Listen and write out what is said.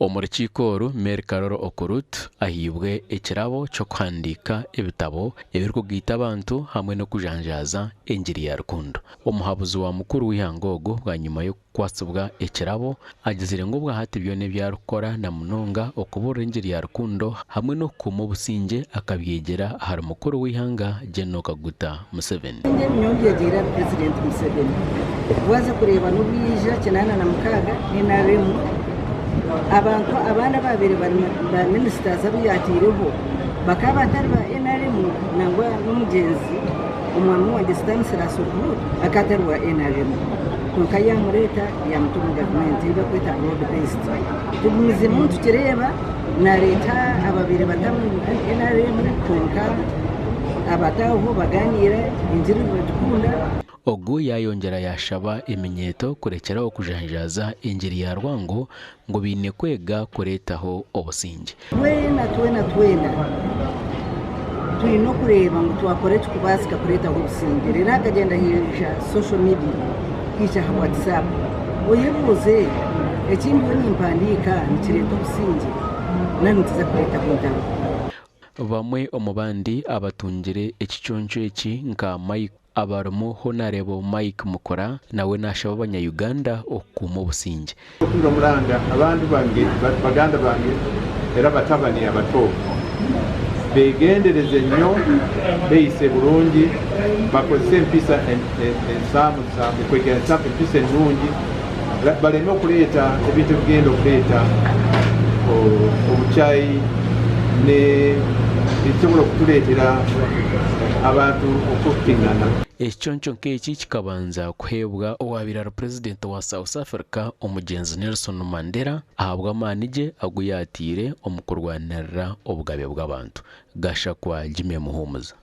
Omurukikoru Mary Karooro Okurut ahibwe ekirabo cyo kwandika ebitabo ebirikugaita abantu hamwe no kujanjaza enjiri ya rukundo. Omuhabuzi wa mukuru w'ihangogo bwa nyuma yo kwasubwa ekirabo agizire ngo bwahati byone byarukora na munonga okubura enjiri ya rukundo hamwe no kuma obusinge akabyegera hari mukuru w'ihanga General Kaguta Museveni. Nyongera President Museveni waza kureba n'ubwija kinana na mukaga n'inaremu abantu abana babiri ba ministers abiyatireho bakaba batari ba NRM nangwa n'umugenzi umwami wa Agacencwire akatarwa NRM kunkaya mureta ya mtumu government iba kwita broad based tugumize muntu kireba na leta ababiri batamu NRM kunka abataho baganira injiri batukunda. Ogu yayongera yashaba iminyeto kurekeraho kujanjaza injiri ya rwango ngo bine kwega kuretaho obusinge. Twena tuyino kureba ngo twakore tukubasika kuretaho obusinge rero akagenda hirja social media kisha WhatsApp uyibuze ekindi nimpandika nikireta obusinge nanutiza kureta kuntaro. Bamwe omubandi abatungire ekiconco eki nka Mike abarimo Honorable Mike Mukora nawe nashaba abanya Uganda okuma obusinge. Okundo mulanga abantu bange baganda bange era batabani abato begendereze nnyo beyise bulungi bakozese empisa ensamu kwegera ensamu empisa ennungi baleme okuleeta ebintu bigenda okuleeta obukyayi ne bisobola okutuleetera abantu okutingana. Ekiconco nk'eki kikabanza kuhebwa owabiraro President wa South Africa omugenzi Nelson Mandela ahabwa amaani ge aguyatire omu kurwanirira obugabe bw'abantu. Gashakwa Jimmy Muhumuza.